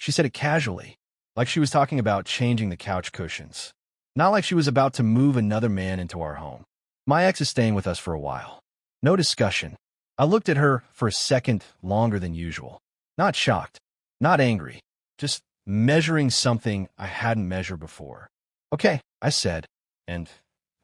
She said it casually, like she was talking about changing the couch cushions. Not like she was about to move another man into our home. My ex is staying with us for a while. No discussion. I looked at her for a second longer than usual. Not shocked, not angry, just measuring something I hadn't measured before. Okay, I said, and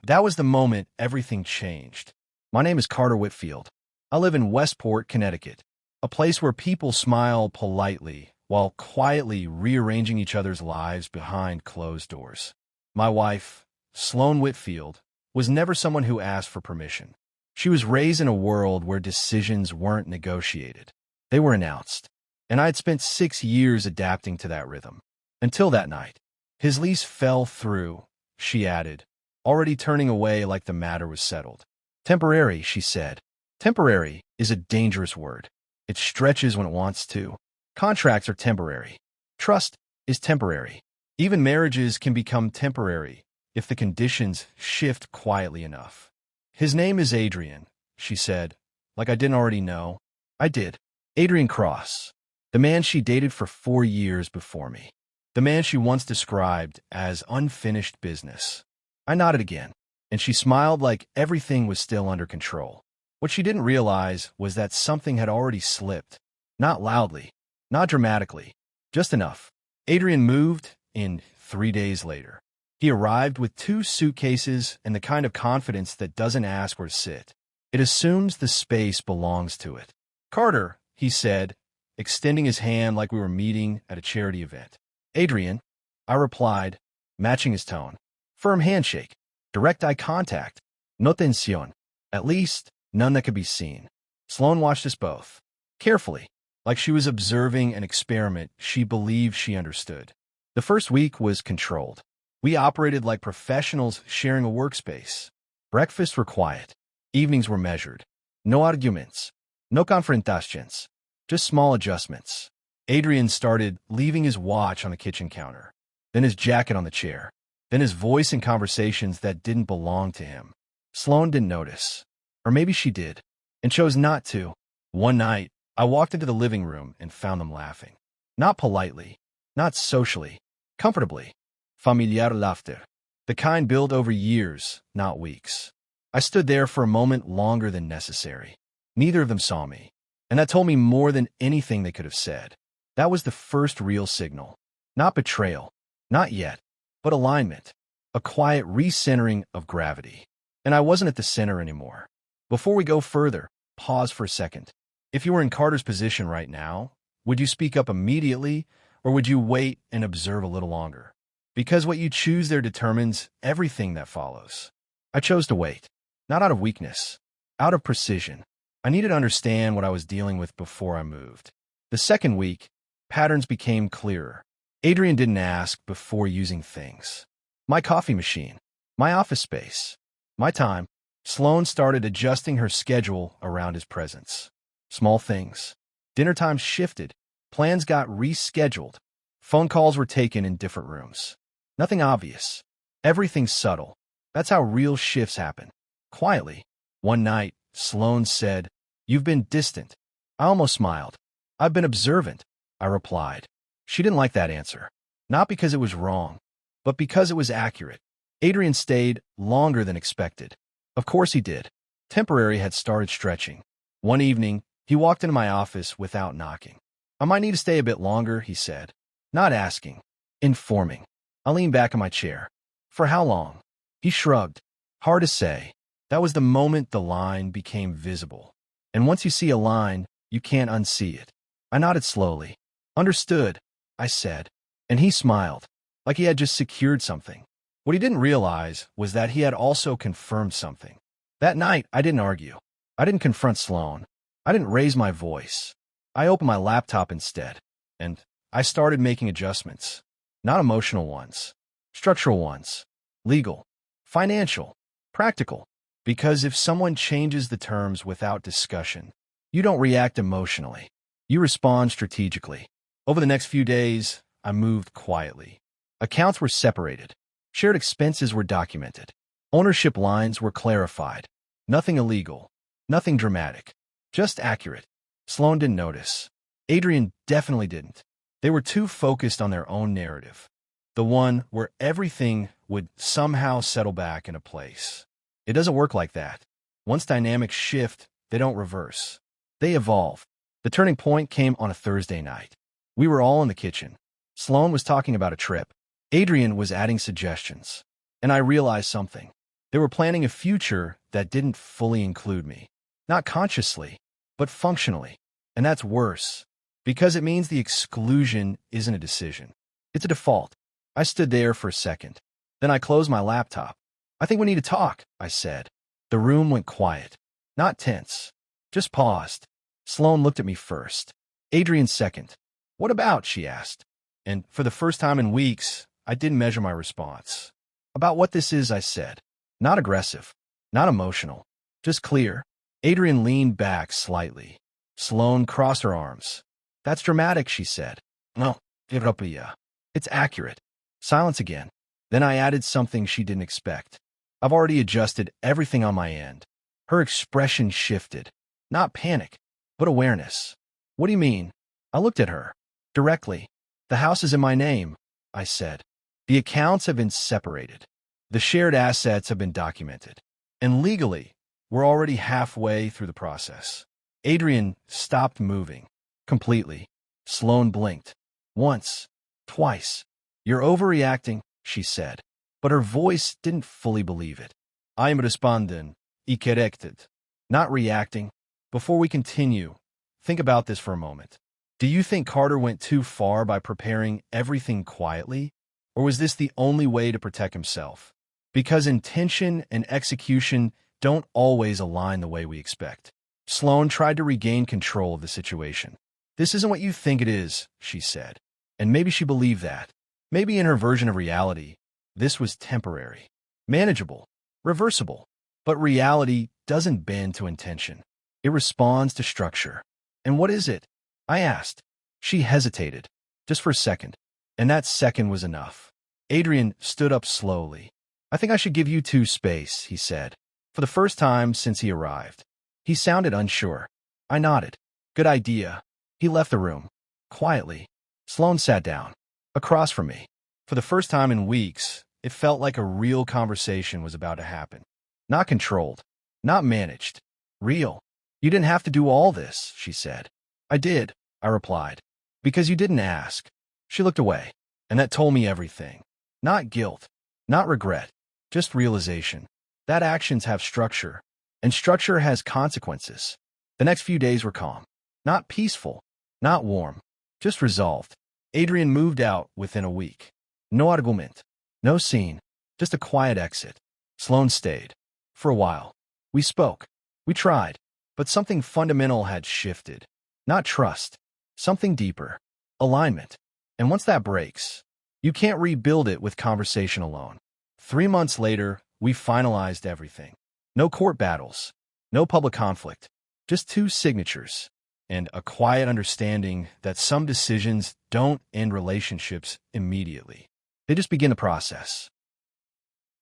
that was the moment everything changed. My name is Carter Whitfield. I live in Westport, Connecticut, a place where people smile politely while quietly rearranging each other's lives behind closed doors. My wife, Sloan Whitfield, was never someone who asked for permission. She was raised in a world where decisions weren't negotiated. They were announced. And I had spent 6 years adapting to that rhythm. Until that night. His lease fell through, she added, already turning away like the matter was settled. Temporary, she said. Temporary is a dangerous word. It stretches when it wants to. Contracts are temporary. Trust is temporary. Even marriages can become temporary if the conditions shift quietly enough. His name is Adrian, she said, like I didn't already know. I did. Adrian Cross, the man she dated for 4 years before me. The man she once described as unfinished business. I nodded again, and she smiled like everything was still under control. What she didn't realize was that something had already slipped. Not loudly, not dramatically, just enough. Adrian moved in 3 days later. He arrived with 2 suitcases and the kind of confidence that doesn't ask where to sit. It assumes the space belongs to it. Carter, he said, extending his hand like we were meeting at a charity event. Adrian, I replied, matching his tone. Firm handshake, direct eye contact, no tensión. At least, none that could be seen. Sloan watched us both, carefully, like she was observing an experiment she believed she understood. The first week was controlled. We operated like professionals sharing a workspace. Breakfasts were quiet. Evenings were measured. No arguments. No confrontations. Just small adjustments. Adrian started leaving his watch on the kitchen counter, then his jacket on the chair, then his voice in conversations that didn't belong to him. Sloan didn't notice. Or maybe she did, and chose not to. One night, I walked into the living room and found them laughing. Not politely, not socially, comfortably. Familiar laughter. The kind built over years, not weeks. I stood there for a moment longer than necessary. Neither of them saw me, and that told me more than anything they could have said. That was the first real signal. Not betrayal, not yet, but alignment. A quiet recentering of gravity. And I wasn't at the center anymore. Before we go further, pause for a second. If you were in Carter's position right now, would you speak up immediately, or would you wait and observe a little longer? Because what you choose there determines everything that follows. I chose to wait, not out of weakness, out of precision. I needed to understand what I was dealing with before I moved. The second week, patterns became clearer. Adrian didn't ask before using things. My coffee machine, my office space, my time. Sloan started adjusting her schedule around his presence. Small things. Dinner times shifted. Plans got rescheduled. Phone calls were taken in different rooms. Nothing obvious. Everything subtle. That's how real shifts happen. Quietly. One night, Sloan said, "You've been distant." I almost smiled. "I've been observant," I replied. She didn't like that answer. Not because it was wrong, but because it was accurate. Adrian stayed longer than expected. Of course he did. Temporary had started stretching. One evening, he walked into my office without knocking. "I might need to stay a bit longer," he said. Not asking, informing. I leaned back in my chair. "For how long?" He shrugged. "Hard to say." That was the moment the line became visible. And once you see a line, you can't unsee it. I nodded slowly. "Understood," I said. And he smiled, like he had just secured something. What he didn't realize was that he had also confirmed something. That night, I didn't argue. I didn't confront Sloan. I didn't raise my voice. I opened my laptop instead, and I started making adjustments. Not emotional ones, structural ones, legal, financial, practical. Because if someone changes the terms without discussion, you don't react emotionally. You respond strategically. Over the next few days, I moved quietly. Accounts were separated. Shared expenses were documented. Ownership lines were clarified. Nothing illegal. Nothing dramatic. Just accurate. Sloan didn't notice. Adrian definitely didn't. They were too focused on their own narrative, the one where everything would somehow settle back into place. It doesn't work like that. Once dynamics shift, they don't reverse. They evolve. The turning point came on a Thursday night. We were all in the kitchen. Sloane was talking about a trip. Adrian was adding suggestions. And I realized something. They were planning a future that didn't fully include me. Not consciously, but functionally. And that's worse, because it means the exclusion isn't a decision. It's a default. I stood there for a second. Then I closed my laptop. I think we need to talk, I said. The room went quiet. Not tense. Just paused. Sloane looked at me first. Adrian second. What about? She asked. And for the first time in weeks, I didn't measure my response. About what this is, I said. Not aggressive. Not emotional. Just clear. Adrian leaned back slightly. Sloane crossed her arms. That's dramatic, she said. No, it's accurate. Silence again. Then I added something she didn't expect. I've already adjusted everything on my end. Her expression shifted. Not panic, but awareness. What do you mean? I looked at her. Directly. The house is in my name, I said. The accounts have been separated. The shared assets have been documented. And legally, we're already halfway through the process. Adrian stopped moving. Completely. Sloane blinked. Once. Twice. You're overreacting, she said. But her voice didn't fully believe it. I am responding. Y corrected. Not reacting. Before we continue, think about this for a moment. Do you think Carter went too far by preparing everything quietly? Or was this the only way to protect himself? Because intention and execution don't always align the way we expect. Sloane tried to regain control of the situation. This isn't what you think it is, she said. And maybe she believed that. Maybe in her version of reality, this was temporary, manageable, reversible. But reality doesn't bend to intention. It responds to structure. And what is it? I asked. She hesitated, just for a second. And that second was enough. Adrian stood up slowly. I think I should give you two space, he said. For the first time since he arrived. He sounded unsure. I nodded. Good idea. He left the room. Quietly. Sloane sat down. Across from me. For the first time in weeks, it felt like a real conversation was about to happen. Not controlled. Not managed. Real. You didn't have to do all this, she said. I did, I replied. Because you didn't ask. She looked away. And that told me everything. Not guilt. Not regret. Just realization. That actions have structure. And structure has consequences. The next few days were calm. Not peaceful. Not warm. Just resolved. Adrian moved out within a week. No argument. No scene. Just a quiet exit. Sloane stayed. For a while. We spoke. We tried. But something fundamental had shifted. Not trust. Something deeper. Alignment. And once that breaks, you can't rebuild it with conversation alone. 3 months later, we finalized everything. No court battles. No public conflict. Just 2 signatures. And a quiet understanding that some decisions don't end relationships immediately. They just begin the process.